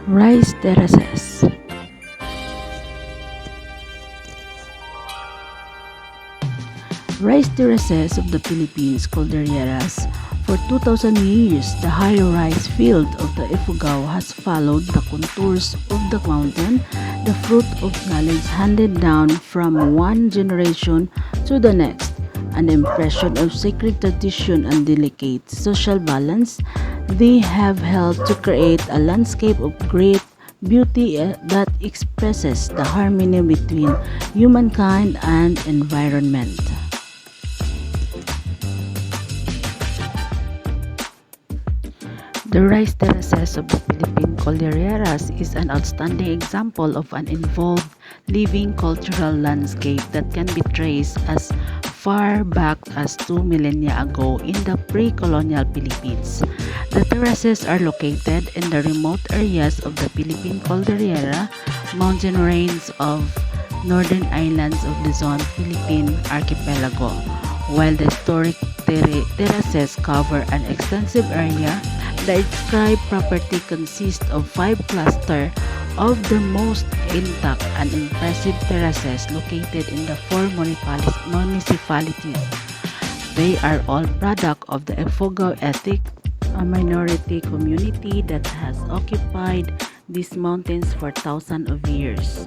Rice terraces. Rice terraces of the Philippines Caldereras. For 2,000 years, the high rice field of the Ifugao has followed the contours of the mountain, the fruit of knowledge handed down from one generation to the next, an impression of sacred tradition and delicate social balance. They have helped to create a landscape of great beauty that expresses the harmony between humankind and environment. The rice terraces of the Philippine Cordilleras is an outstanding example of an involved living cultural landscape that can be traced as far back as 2 millennia ago in the pre-colonial Philippines. The terraces are located in the remote areas of the Philippine Cordillera mountain range of northern islands of Luzon, Philippine archipelago, while the historic terraces cover an extensive area. The inscribed property consists of 5 clusters of the most intact and impressive terraces located in the 4 municipalities. They are all product of the Ifugao ethnic, a minority community that has occupied these mountains for thousands of years.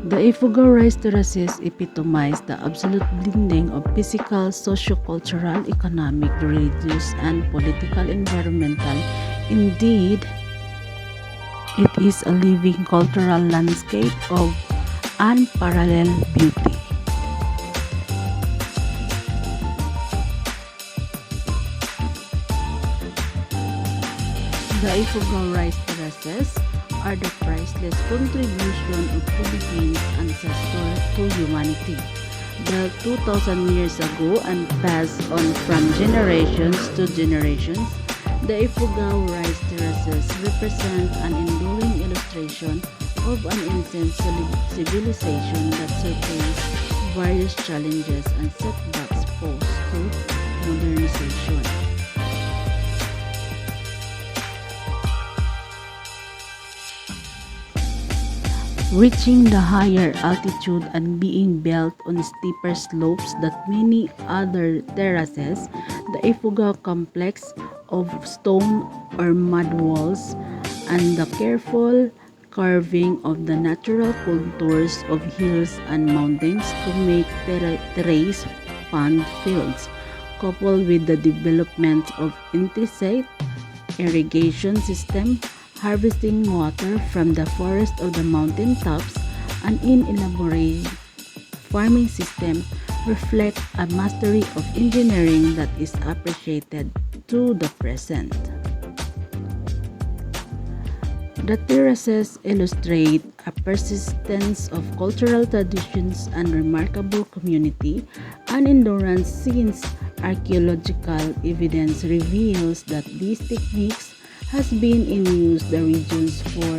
The Ifugao rice terraces epitomize the absolute blending of physical, socio-cultural, economic, religious, and political environmental. Indeed, it is a living cultural landscape of unparalleled beauty. The Ifugao rice terraces are the priceless contribution of Philippines' ancestors to humanity. The 2,000 years ago and passed on from generations to generations, the Ifugao rice terraces represent an enduring illustration of an ancient civilization that surfaced various challenges and setbacks posed to modernization. Reaching the higher altitude and being built on steeper slopes than many other terraces, the Ifugao complex of stone or mud walls and the careful carving of the natural contours of hills and mountains to make terrace pond fields, coupled with the development of intricate irrigation system, harvesting water from the forest of the mountain tops, and in elaborate farming system reflect a mastery of engineering that is appreciated to the present. The terraces illustrate a persistence of cultural traditions and remarkable community and endurance since archaeological evidence reveals that these techniques has been in use the regions for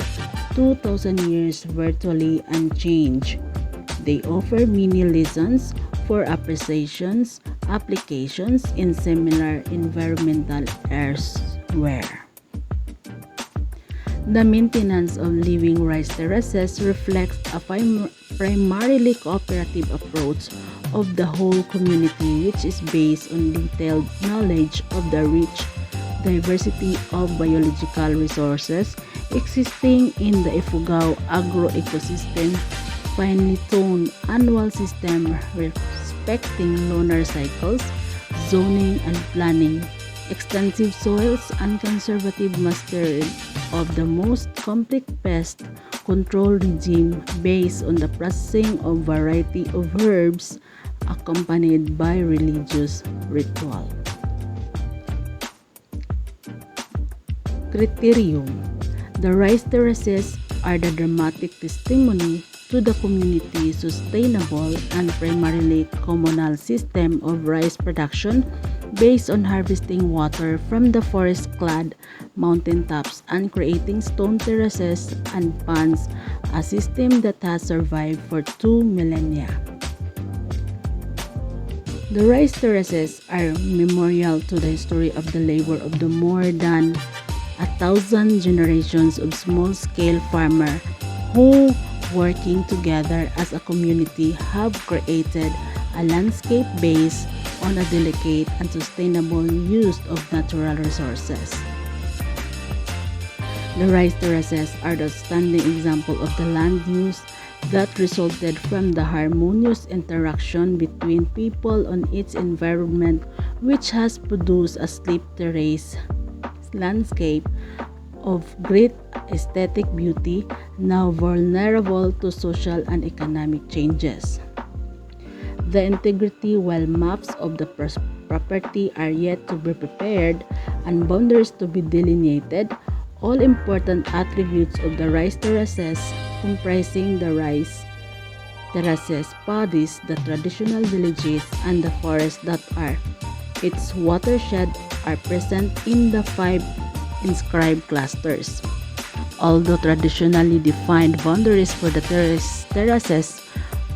2,000 years virtually unchanged. They offer many lessons for applications in similar environmental elsewhere. The maintenance of living rice terraces reflects a primarily cooperative approach of the whole community, which is based on detailed knowledge of the rich diversity of biological resources existing in the Ifugao agroecosystem, finely tuned annual system respecting lunar cycles, zoning and planning, extensive soils, and conservative mastery of the most complex pest control regime based on the processing of variety of herbs accompanied by religious ritual. Criterium. The rice terraces are the dramatic testimony to the community's sustainable and primarily communal system of rice production based on harvesting water from the forest-clad mountaintops and creating stone terraces and ponds, a system that has survived for 2 millennia. The rice terraces are memorial to the history of the labor of the more than 1,000 generations of small-scale farmers who, working together as a community, have created a landscape based on a delicate and sustainable use of natural resources. The rice terraces are the outstanding example of the land use that resulted from the harmonious interaction between people on its environment, which has produced a sleep terrace landscape of great aesthetic beauty, now vulnerable to social and economic changes. The integrity while maps of the property are yet to be prepared and boundaries to be delineated, all important attributes of the rice terraces comprising the rice terraces, paddies, the traditional villages, and the forests that are its watershed are present in the 5 inscribed clusters. Although traditionally defined boundaries for the terraces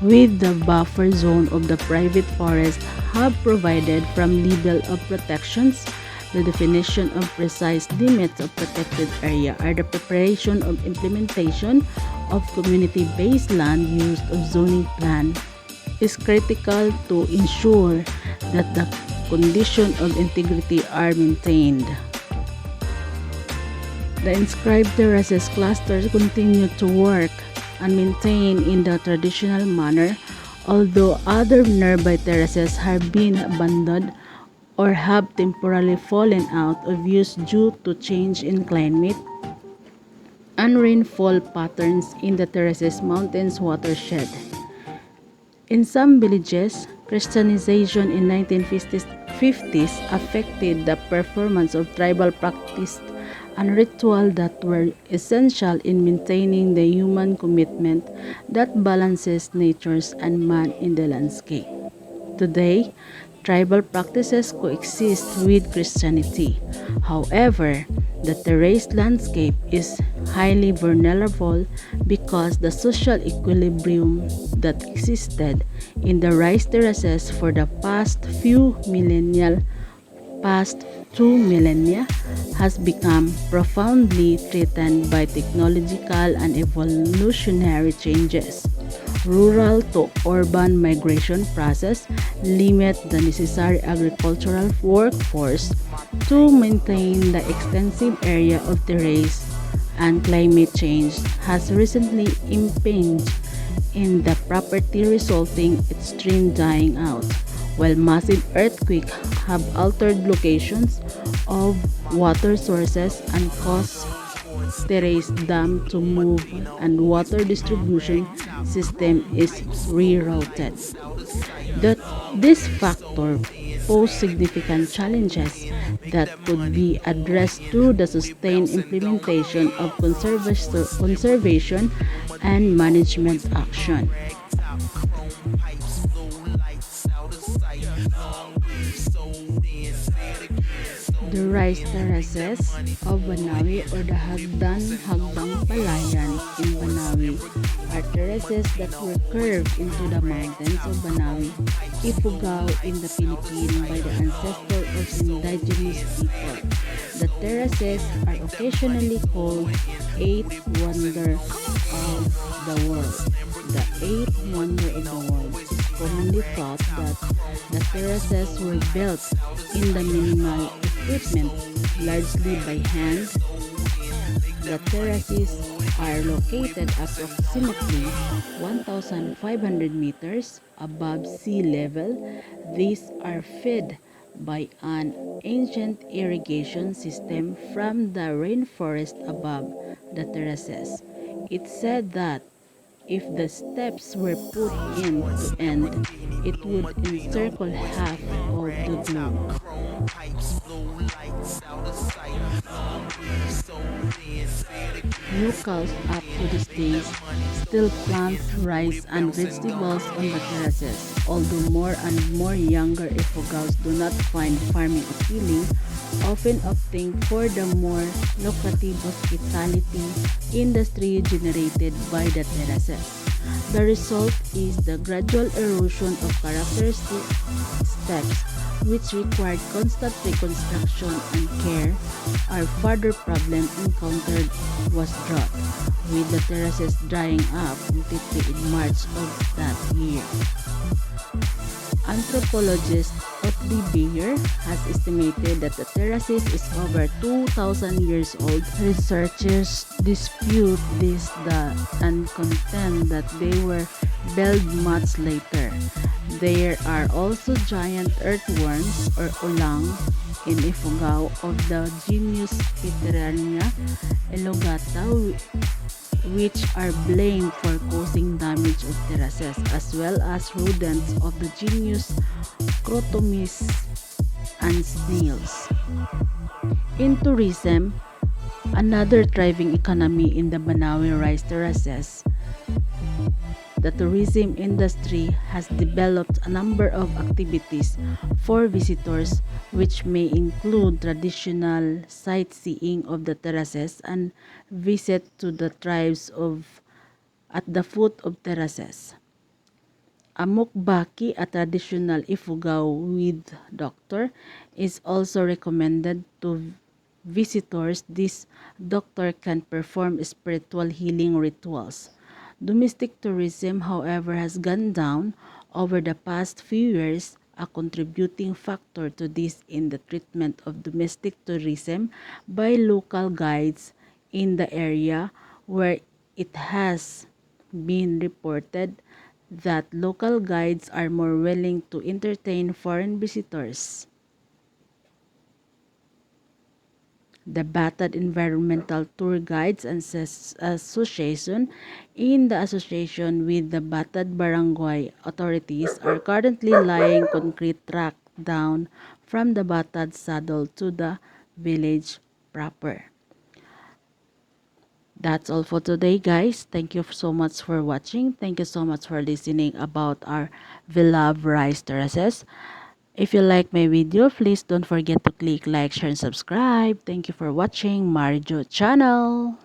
with the buffer zone of the private forest have provided from level of protections, the definition of precise limits of protected area are the preparation of implementation of community-based land use of zoning plan is critical to ensure that the condition of integrity are maintained. The inscribed terraces clusters continue to work and maintain in the traditional manner, although other nearby terraces have been abandoned or have temporarily fallen out of use due to change in climate and rainfall patterns in the terraces mountains watershed. In some villages, Christianization in 1950s affected the performance of tribal practice and ritual that were essential in maintaining the human commitment that balances nature and man in the landscape. Today, tribal practices coexist with Christianity. However, the terraced landscape is highly vulnerable because the social equilibrium that existed in the rice terraces for the past 2 millennia has become profoundly threatened by technological and evolutionary changes. Rural to urban migration process limit the necessary agricultural workforce to maintain the extensive area of terrace, and climate change has recently impinged in the property, resulting extreme dying out, while massive earthquakes have altered locations of water sources and caused terrace dam to move and water distribution system is rerouted. This factor pose significant challenges that could be addressed through the sustained implementation of conservation and management action. The rice terraces of Banaue or the Hagdang Palayan in Banaue are terraces that were curved into the mountains of Banaue, Ifugao in the Philippines by the ancestor of indigenous people. The terraces are occasionally called eighth wonder of the world. The eighth wonder of the world is commonly thought that the terraces were built in the minimal equipment, largely by hand. The terraces are located approximately 1,500 meters above sea level. These are fed by an ancient irrigation system from the rainforest above the terraces. It's said that if the steps were put in to end, it would encircle half of the globe. Locals up to these days still plant rice and vegetables on the terraces, although more and more younger Ifogaos do not find farming appealing, often opting for the more lucrative hospitality industry generated by the terraces. The result is the gradual erosion of characteristic steps which required constant reconstruction and care. Our further problem encountered was drought, with the terraces drying up completely in March of that year. Anthropologist Otli Beyer has estimated that the terraces is over 2,000 years old. Researchers dispute this and contend that they were built much later. There are also giant earthworms or ulang in Ifugao of the genus Pteronia elongata, which are blamed for causing damage of terraces, as well as rodents of the genus Crotomys and snails. In tourism, another thriving economy in the Banaue rice terraces, the tourism industry has developed a number of activities for visitors, which may include traditional sightseeing of the terraces and visit to the tribes of at the foot of terraces. A mukbaki, a traditional ifugao with doctor, is also recommended to visitors. This doctor can perform spiritual healing rituals. Domestic tourism, however, has gone down over the past few years. A contributing factor to this in the treatment of domestic tourism by local guides in the area, where it has been reported that local guides are more willing to entertain foreign visitors. The Batad Environmental Tour Guides and Association, in the association with the Batad Barangay authorities, are currently laying concrete track down from the Batad saddle to the village proper. That's all for today, guys. Thank you so much for watching. Thank you so much for listening about our beloved rice terraces. If you like my video, please don't forget to click like, share, and subscribe. Thank you for watching MARIJO channel.